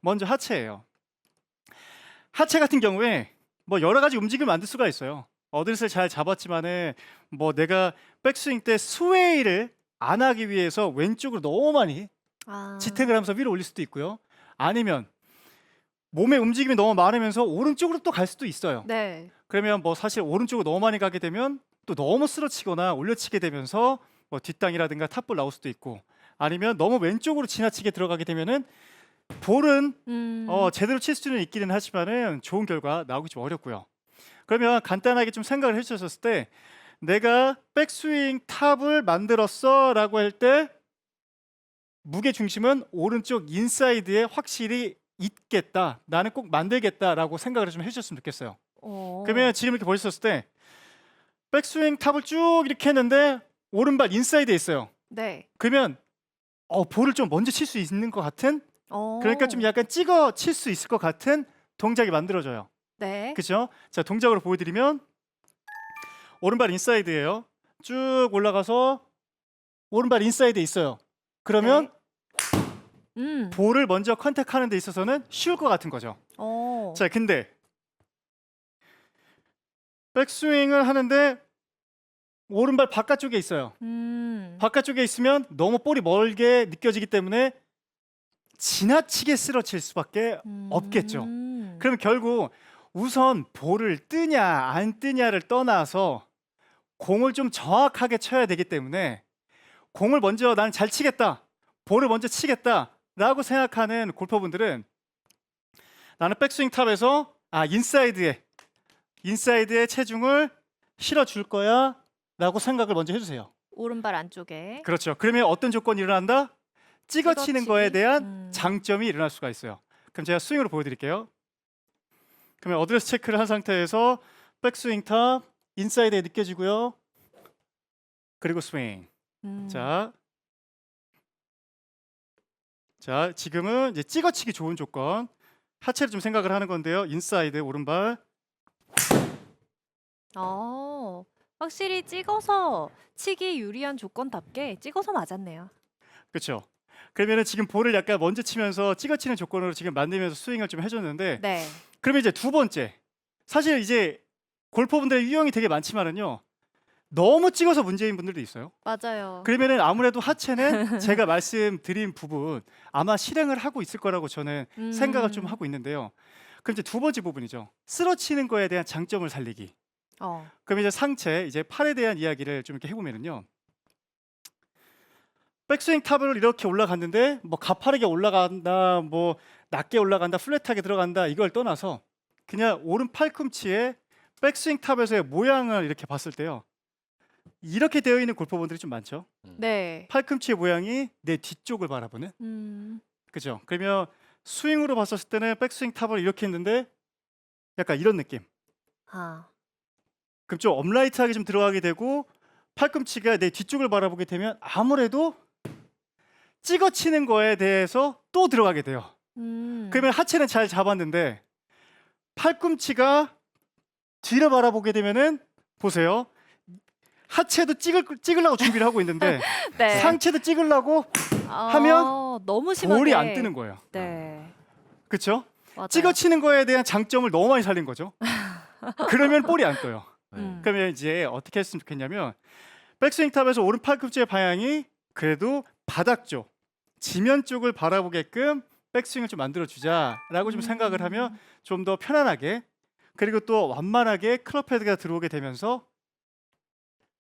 먼저 하체예요. 하체 같은 경우에 뭐 여러 가지 움직임을 만들 수가 있어요. 어드레스를 잘 잡았지만은 뭐 내가 백스윙 때 스웨이를 안 하기 위해서 왼쪽으로 너무 많이 아. 지탱을 하면서 위로 올릴 수도 있고요. 아니면 몸의 움직임이 너무 많으면서 오른쪽으로 또 갈 수도 있어요. 네. 그러면 뭐 사실 오른쪽으로 너무 많이 가게 되면 또 너무 쓰러치거나 올려치게 되면서 뭐 뒷땅이라든가 탑볼 나올 수도 있고, 아니면 너무 왼쪽으로 지나치게 들어가게 되면은 볼은 제대로 칠 수는 있기는 하지만은 좋은 결과 나오기 좀 어렵고요. 그러면 간단하게 좀 생각을 해주셨을 때, 내가 백스윙 탑을 만들었어 라고 할 때 무게 중심은 오른쪽 인사이드에 확실히 있겠다, 나는 꼭 만들겠다 라고 생각을 좀 해주셨으면 좋겠어요. 그러면 지금 이렇게 보셨을 때 백스윙 탑을 쭉 이렇게 했는데 오른발 인사이드에 있어요. 네. 그러면 볼을 좀 먼저 칠 수 있는 것 같은, 그러니까 좀 약간 찍어 칠 수 있을 것 같은 동작이 만들어져요. 네. 그렇죠? 자, 동작으로 보여드리면 오른발 인사이드예요. 쭉 올라가서 오른발 인사이드에 있어요. 그러면 볼을 먼저 컨택하는 데 있어서는 쉬울 것 같은 거죠. 자, 근데 백스윙을 하는데 오른발 바깥쪽에 있어요. 바깥쪽에 있으면 너무 볼이 멀게 느껴지기 때문에 지나치게 쓰러칠 수밖에 없겠죠. 그럼 결국 우선 볼을 뜨냐 안 뜨냐를 떠나서 공을 좀 정확하게 쳐야 되기 때문에 공을 먼저 나는 잘 치겠다, 볼을 먼저 치겠다 라고 생각하는 골퍼분들은 나는 백스윙 탑에서 인사이드에 체중을 실어줄 거야 라고 생각을 먼저 해주세요. 오른발 안쪽에. 그렇죠. 그러면 어떤 조건이 일어난다? 찍어치는 거에 찍어치기? 대한 장점이 일어날 수가 있어요. 그럼 제가 스윙으로 보여드릴게요. 그러면 어드레스 체크를 한 상태에서 백스윙 탑 인사이드에 느껴지고요. 그리고 스윙. 자, 지금은 이제 찍어치기 좋은 조건, 하체를 좀 생각을 하는 건데요. 인사이드 오른발. 확실히 찍어서 치기 유리한 조건답게 찍어서 맞았네요. 그렇죠. 그러면은 지금 볼을 약간 먼저 치면서 찍어치는 조건으로 지금 만들면서 스윙을 좀 해줬는데, 네. 그러면 이제 두 번째, 사실 이제 골퍼분들의 유형이 되게 많지만은요, 너무 찍어서 문제인 분들도 있어요. 맞아요. 그러면은 아무래도 하체는 제가 말씀드린 부분 아마 실행을 하고 있을 거라고 저는 생각을 좀 하고 있는데요. 그럼 이제 두 번째 부분이죠. 쓰러치는 거에 대한 장점을 살리기. 그럼 이제 상체, 이제 팔에 대한 이야기를 좀 이렇게 해보면은요, 백스윙 탑을 이렇게 올라갔는데 뭐 가파르게 올라간다, 뭐 낮게 올라간다, 플랫하게 들어간다, 이걸 떠나서 그냥 오른 팔꿈치에 백스윙 탑에서의 모양을 이렇게 봤을 때요, 이렇게 되어 있는 골퍼분들이 좀 많죠. 네. 팔꿈치의 모양이 내 뒤쪽을 바라보는. 그죠? 그러면 스윙으로 봤었을 때는 백스윙 탑을 이렇게 했는데 약간 이런 느낌. 그럼 좀 업라이트하게 좀 들어가게 되고 팔꿈치가 내 뒤쪽을 바라보게 되면 아무래도 찍어치는 거에 대해서 또 들어가게 돼요. 그러면 하체는 잘 잡았는데 팔꿈치가 뒤를 바라보게 되면은 보세요. 하체도 찍으려고 준비를 하고 있는데 네. 상체도 찍으려고 하면 너무 심하게 볼이 안 뜨는 거예요. 네. 그렇죠? 맞아요. 찍어치는 거에 대한 장점을 너무 많이 살린 거죠. 그러면 볼이 안 떠요. 그러면 이제 어떻게 했으면 좋겠냐면, 백스윙 탑에서 오른 팔꿈치의 방향이 그래도 바닥 쪽, 지면 쪽을 바라보게끔 백스윙을 좀 만들어 주자라고 좀 생각을 하면 좀 더 편안하게, 그리고 또 완만하게 클럽 헤드가 들어오게 되면서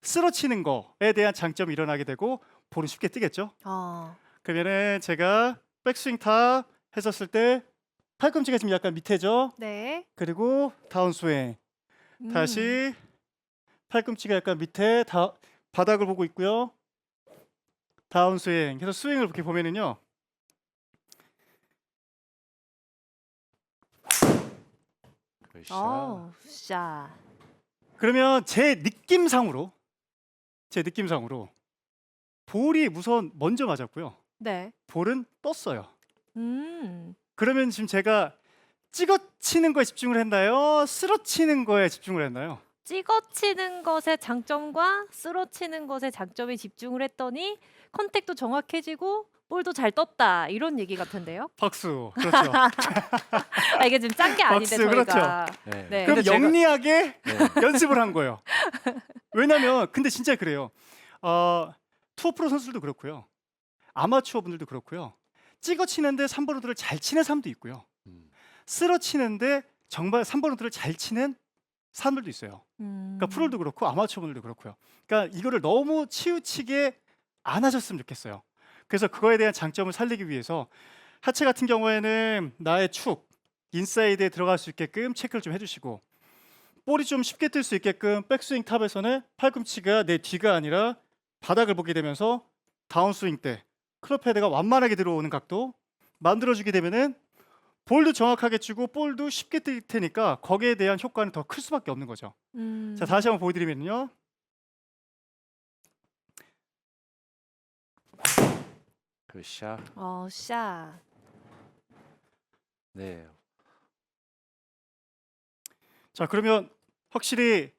쓰러치는 거에 대한 장점이 일어나게 되고 볼은 쉽게 뜨겠죠. 그러면은 제가 백스윙 탑 했었을 때 팔꿈치가 지금 약간 밑에죠. 네. 그리고 다운 스윙. 다시 팔꿈치가 약간 밑에 바닥을 보고 있고요. 다운 스윙. 그래서 스윙을 이렇게 보면은요, 샷. 그러면 제 느낌상으로 볼이 우선 먼저 맞았고요. 네. 볼은 떴어요. 음. 그러면 지금 제가 찍어치는 거에 집중을 했나요? 쓰러치는 거에 집중을 했나요? 찍어치는 것의 장점과 쓰러치는 것의 장점에 집중을 했더니 컨택도 정확해지고 볼도 잘 떴다 이런 얘기 같은데요. 박수. 그렇죠. 아, 이게 지금 짠 게 아닌데 박수, 저희가. 네. 네. 그럼 근데 제가- 영리하게 네. 연습을 한 거예요. 왜냐면 근데 진짜 그래요. 투어 프로 선수들도 그렇고요. 아마추어 분들도 그렇고요. 찍어 치는데 3번 우드를 잘 치는 사람도 있고요. 음. 쓸어 치는데 정말 3번 우드를 잘 치는 사람들도 있어요. 그러니까 프로도 그렇고 아마추어 분들도 그렇고요. 그러니까 이거를 너무 치우치게 안 하셨으면 좋겠어요. 그래서 그거에 대한 장점을 살리기 위해서 하체 같은 경우에는 나의 축, 인사이드에 들어갈 수 있게끔 체크를 좀 해주시고 볼이 좀 쉽게 뜰 수 있게끔 백스윙 탑에서는 팔꿈치가 내 뒤가 아니라 바닥을 보게 되면서 다운스윙 때 클럽 헤드가 완만하게 들어오는 각도 만들어주게 되면은 볼도 정확하게 치고 볼도 쉽게 뜰 테니까 거기에 대한 효과는 더 클 수밖에 없는 거죠. 자, 다시 한번 보여드리면요. 굿샷. 샷. 네. 자, 그러면 확실히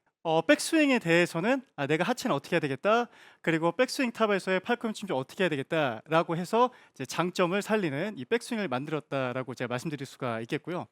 백스윙에 대해서는 내가 하체는 어떻게 해야 되겠다. 그리고 백스윙 탑에서의 팔꿈치 좀 어떻게 해야 되겠다라고 해서 이제 장점을 살리는 이 백스윙을 만들었다라고 제가 말씀드릴 수가 있겠고요.